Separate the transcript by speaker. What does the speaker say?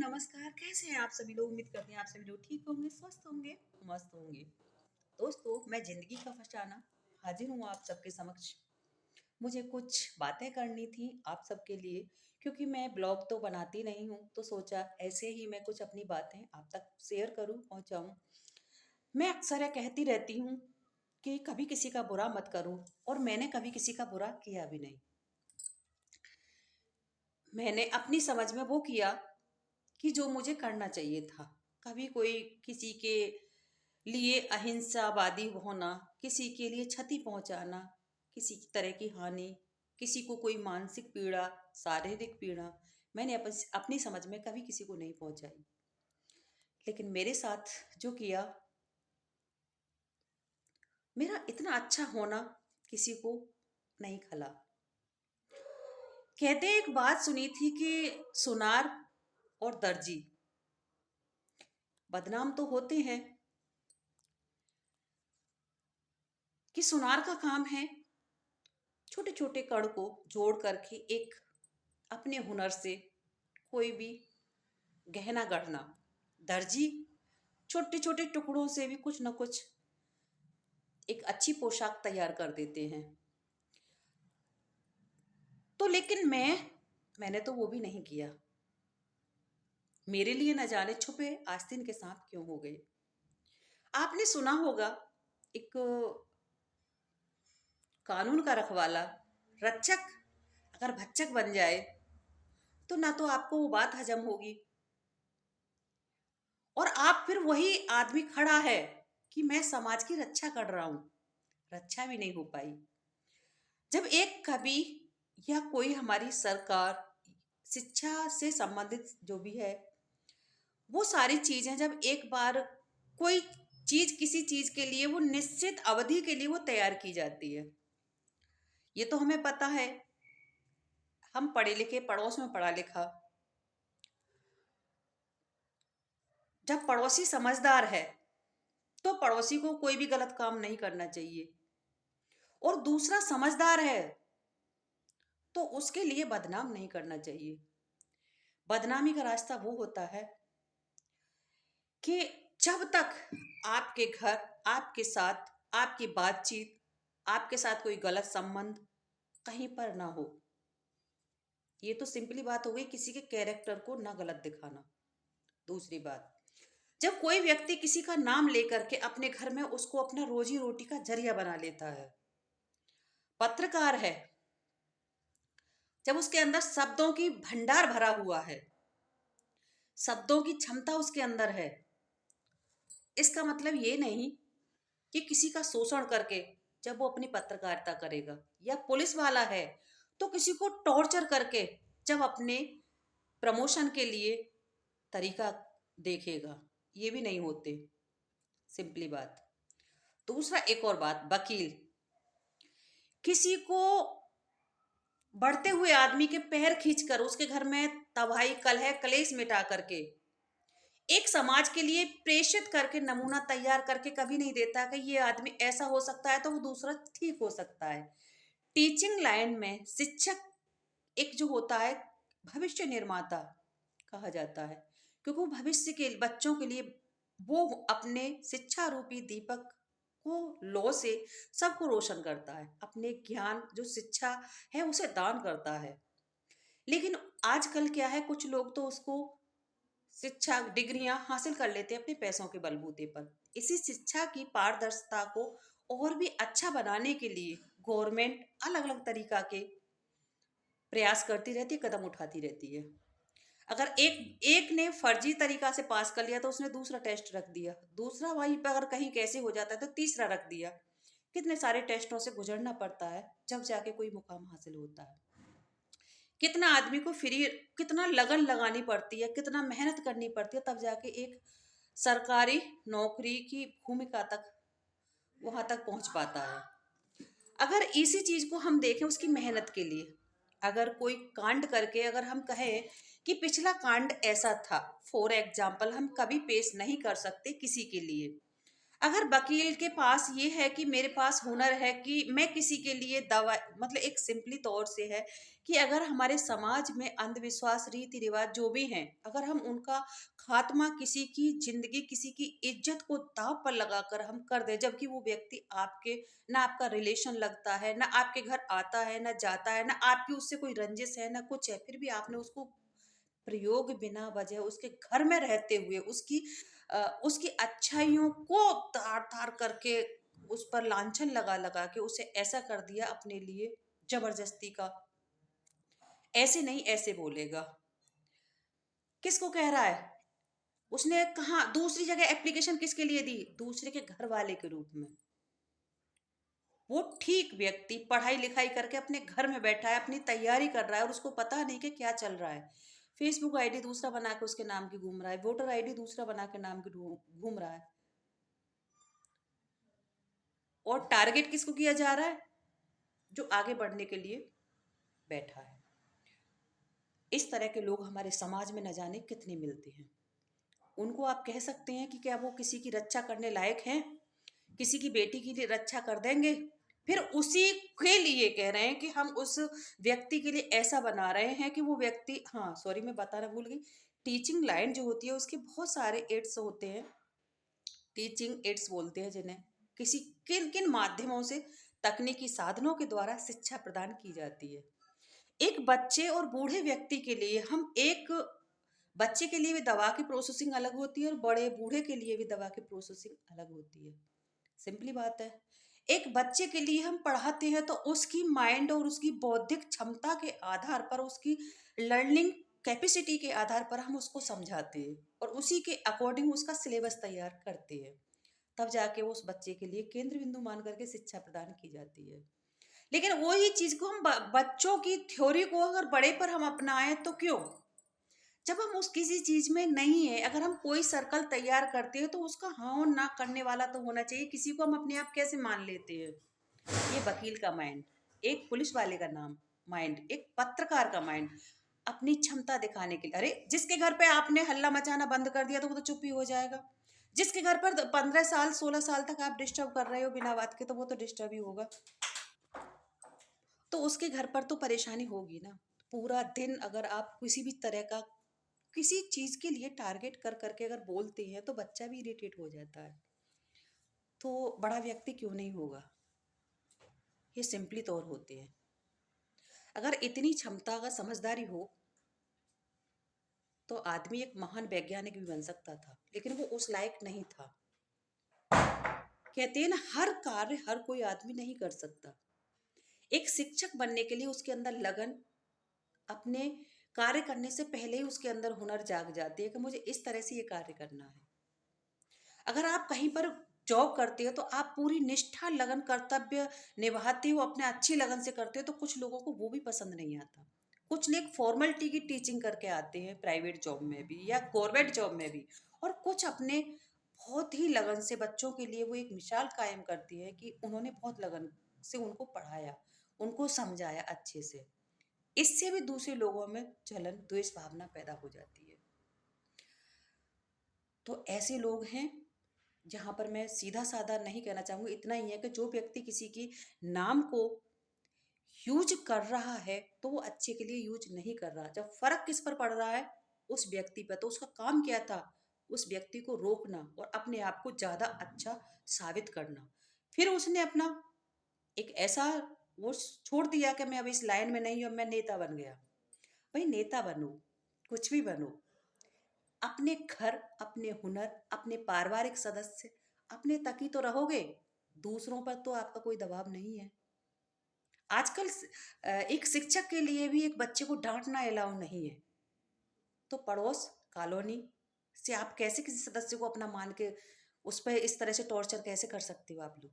Speaker 1: नमस्कार। कैसे हैं आप सभी लोग? उम्मीद करते हैं आप सभी लोग ठीक होंगे, स्वस्थ होंगे, मस्त होंगे। दोस्तों, मैं जिंदगी का फसाना हाजिर हूँ आप सबके समक्ष। मुझे कुछ बातें करनी थी आप सबके लिए, क्योंकि मैं ब्लॉग तो बनाती नहीं हूँ, तो सोचा ऐसे ही मैं कुछ अपनी बातें आप तक शेयर करूँ, पहुँचाऊँ। मैं अक्सर यह कहती रहती हूँ कि कभी किसी का बुरा मत करो, और मैंने कभी किसी का बुरा किया भी नहीं। मैंने अपनी समझ में वो किया कि जो मुझे करना चाहिए था। कभी कोई किसी के लिए अहिंसावादी होना, किसी के लिए क्षति पहुंचाना, किसी तरह की हानि, किसी को कोई मानसिक पीड़ा, शारीरिक पीड़ा, मैंने अपनी समझ में कभी किसी को नहीं पहुंचाई। लेकिन मेरे साथ जो किया, मेरा इतना अच्छा होना किसी को नहीं खला। कहते एक बात सुनी थी कि सुनार और दर्जी बदनाम तो होते हैं, कि सुनार का काम है छोटे छोटे कण को जोड़ करके एक अपने हुनर से कोई भी गहना गढ़ना। दर्जी छोटे छोटे टुकड़ों से भी कुछ न कुछ एक अच्छी पोशाक तैयार कर देते हैं। तो लेकिन मैंने तो वो भी नहीं किया। मेरे लिए न जाने छुपे आस्तीन के सांप क्यों हो गए। आपने सुना होगा, एक कानून का रखवाला, रक्षक अगर भक्षक बन जाए तो ना तो आपको वो बात हजम होगी, और आप फिर वही आदमी खड़ा है कि मैं समाज की रक्षा कर रहा हूं, रक्षा भी नहीं हो पाई। जब एक कवि या कोई हमारी सरकार, शिक्षा से संबंधित जो भी है, वो सारी चीजें जब एक बार कोई चीज किसी चीज के लिए वो निश्चित अवधि के लिए वो तैयार की जाती है, ये तो हमें पता है। हम पढ़े लिखे, पड़ोस में पढ़ा लिखा, जब पड़ोसी समझदार है तो पड़ोसी को कोई भी गलत काम नहीं करना चाहिए, और दूसरा समझदार है तो उसके लिए बदनाम नहीं करना चाहिए। बदनामी का रास्ता वो होता है कि जब तक आपके घर, आपके साथ, आपकी बातचीत, आपके साथ कोई गलत संबंध कहीं पर ना हो। ये तो सिंपली बात हो गई किसी के कैरेक्टर को ना गलत दिखाना। दूसरी बात, जब कोई व्यक्ति किसी का नाम लेकर के अपने घर में उसको अपना रोजी रोटी का जरिया बना लेता है, पत्रकार है, जब उसके अंदर शब्दों की भंडार भरा हुआ है, शब्दों की क्षमता उसके अंदर है, इसका मतलब ये नहीं कि किसी का शोषण करके जब वो अपनी पत्रकारिता करेगा, या पुलिस वाला है तो किसी को टॉर्चर करके जब अपने प्रमोशन के लिए तरीका देखेगा, ये भी नहीं होते। सिंपली बात। दूसरा एक और बात, वकील किसी को बढ़ते हुए आदमी के पैर खींचकर उसके घर में तबाही, कलह, कलेश मिटा करके एक समाज के लिए प्रेषित करके नमूना तैयार करके कभी नहीं देता कि ये आदमी ऐसा हो सकता है तो वो दूसरा ठीक हो सकता है। टीचिंग लाइन में शिक्षक एक जो होता है, भविष्य निर्माता कहा जाता है, क्योंकि वो भविष्य के बच्चों के लिए वो अपने शिक्षा रूपी दीपक को लो से सबको रोशन करता है, अपने ज्ञान जो शिक्षा है उसे दान करता है। लेकिन आजकल क्या है, कुछ लोग तो उसको शिक्षा डिग्रियां हासिल कर लेते हैं अपने पैसों के बलबूते पर। इसी शिक्षा की पारदर्शिता को और भी अच्छा बनाने के लिए गवर्नमेंट अलग अलग तरीका के प्रयास करती रहती है, कदम उठाती रहती है। अगर एक एक ने फर्जी तरीका से पास कर लिया तो उसने दूसरा टेस्ट रख दिया, दूसरा वहीं पर अगर कहीं कैसे हो जाता है तो तीसरा रख दिया। कितने सारे टेस्टों से गुजरना पड़ता है जब जाके कोई मुकाम हासिल होता है। कितना आदमी को फ्री, कितना लगन लगानी पड़ती है, कितना मेहनत करनी पड़ती है, तब जाके एक सरकारी नौकरी की भूमिका तक वहां तक पहुंच पाता है। अगर इसी चीज को हम देखें उसकी मेहनत के लिए, अगर कोई कांड करके अगर हम कहें कि पिछला कांड ऐसा था, फॉर एग्जाम्पल हम कभी पेश नहीं कर सकते किसी के लिए। अगर वकील के पास ये है कि मेरे पास हुनर है कि मैं किसी के लिए दवा, मतलब एक सिंपली तौर से है कि अगर हमारे समाज में अंधविश्वास, रीति रिवाज जो भी हैं, अगर हम उनका खात्मा, किसी की जिंदगी, किसी की इज्जत को दांव पर लगाकर हम कर दे, जबकि वो व्यक्ति आपके, ना आपका रिलेशन लगता है, ना आपके घर आता है ना जाता है, ना आपकी उससे कोई रंजिश है ना कुछ है, फिर भी आपने उसको प्रयोग बिना वजह उसके घर में रहते हुए उसकी अच्छाइयों को तार तार करके उस पर लांछन लगा लगा के उसे ऐसा कर दिया अपने लिए जबरदस्ती का, ऐसे नहीं ऐसे बोलेगा, किसको कह रहा है? उसने कहा दूसरी जगह एप्लीकेशन किसके लिए दी? दूसरे के घर वाले के रूप में। वो ठीक व्यक्ति पढ़ाई लिखाई करके अपने घर में बैठा है, अपनी तैयारी कर रहा है और उसको पता नहीं कि क्या चल रहा है। फेसबुक आईडी दूसरा बना के उसके नाम की घूम रहा है, वोटर आईडी दूसरा बना के नाम की घूम रहा है। और टारगेट किसको किया जा रहा है? जो आगे बढ़ने के लिए बैठा है। इस तरह के लोग हमारे समाज में न जाने कितने मिलते हैं। उनको आप कह सकते हैं कि क्या वो किसी की रक्षा करने लायक हैं? किसी की बेटी की लिए रक्षा कर देंगे? फिर उसी के लिए कह रहे हैं कि हम उस व्यक्ति के लिए ऐसा बना रहे हैं कि वो व्यक्ति, हाँ सॉरी मैं बताना भूल गई, टीचिंग लाइन जो होती है उसके बहुत सारे एड्स होते हैं, टीचिंग एड्स बोलते हैं जिन्हें, किसी किन किन माध्यमों से, तकनीकी साधनों के द्वारा शिक्षा प्रदान की जाती है। एक बच्चे और बूढ़े व्यक्ति के लिए, हम एक बच्चे के लिए भी दवा की प्रोसेसिंग अलग होती है और बड़े बूढ़े के लिए भी दवा की प्रोसेसिंग अलग होती है। सिंपली बात है। एक बच्चे के लिए हम पढ़ाते हैं तो उसकी माइंड और उसकी बौद्धिक क्षमता के आधार पर, उसकी लर्निंग कैपेसिटी के आधार पर हम उसको समझाते हैं और उसी के अकॉर्डिंग उसका सिलेबस तैयार करते हैं। तब जाके वो उस बच्चे के लिए केंद्र बिंदु मान करके शिक्षा प्रदान की जाती है। लेकिन वही चीज को हम बच्चों की थ्योरी को अगर बड़े पर हम अपनाएं तो क्यों? जब हम उस किसी चीज में नहीं है, अगर हम कोई सर्कल तैयार करते हैं तो उसका हाँ और ना करने वाला तो होना चाहिए। किसी को हम अपने आप कैसे मान लेते हैं? ये वकील का माइंड, एक पुलिस वाले का नाम माइंड, एक पत्रकार का माइंड, अपनी क्षमता दिखाने के लिए। अरे जिसके घर पे आपने हल्ला मचाना बंद कर दिया तो वो तो चुप ही हो जाएगा। जिसके घर पर 15 साल 16 साल तक आप डिस्टर्ब कर रहे हो बिना बात के, तो वो तो डिस्टर्ब ही होगा। तो उसके घर पर तो परेशानी होगी ना। पूरा दिन अगर आप किसी भी तरह का किसी चीज के लिए टारगेट कर करके अगर बोलते हैं तो बच्चा भी इरिटेट हो जाता है, तो बड़ा व्यक्ति क्यों नहीं होगा? ये सिंपली तौर होते हैं। अगर इतनी क्षमता का समझदारी हो तो आदमी एक महान वैज्ञानिक भी बन सकता था, लेकिन वो उस लायक नहीं था। कहते हैं ना, हर कार्य हर कोई आदमी नहीं कर सकता। एक शिक्षक बनने के लिए उसके अंदर लगन, अपने कार्य करने से पहले ही उसके अंदर हुनर जाग जाती है कि मुझे इस तरह से ये कार्य करना है। अगर आप कहीं पर जॉब करते हो तो आप पूरी निष्ठा, लगन, कर्तव्य निभाते हो, अपने अच्छी लगन से करते हो, तो कुछ लोगों को वो भी पसंद नहीं आता। कुछ लोग फॉर्मेलिटी की टीचिंग करके आते हैं प्राइवेट जॉब में भी या गवर्नमेंट जॉब में भी, और कुछ अपने बहुत ही लगन से बच्चों के लिए वो एक मिसाल कायम करती है कि उन्होंने बहुत लगन से उनको पढ़ाया, उनको समझाया अच्छे से। इससे भी दूसरे लोगों में जलन, द्वेष भावना पैदा हो जाती है। तो ऐसे लोग हैं जहाँ पर मैं सीधा साधा नहीं कहना चाहूँगी, इतना ही है कि जो व्यक्ति किसी की नाम को यूज कर रहा है तो वो अच्छे के लिए यूज नहीं कर रहा। जब फर्क किस पर पड़ रहा है? उस व्यक्ति पर। तो उसका काम क्या था? उस व्यक्ति को रोकना और अपने आप को ज्यादा अच्छा साबित करना। फिर उसने अपना एक ऐसा वो छोड़ दिया कि मैं अब इस लाइन में नहीं हूं, अब मैं नेता बन गया। भाई नेता बनो, कुछ भी बनो, अपने घर, अपने हुनर, अपने पारिवारिक सदस्य, अपने तक ही तो रहोगे। दूसरों पर तो आपका कोई दबाव नहीं है। आजकल एक शिक्षक के लिए भी एक बच्चे को डांटना अलाउ नहीं है, तो पड़ोस, कॉलोनी से आप कैसे किसी सदस्य को अपना मान के उस पर इस तरह से टॉर्चर कैसे कर सकते हो आप लोग?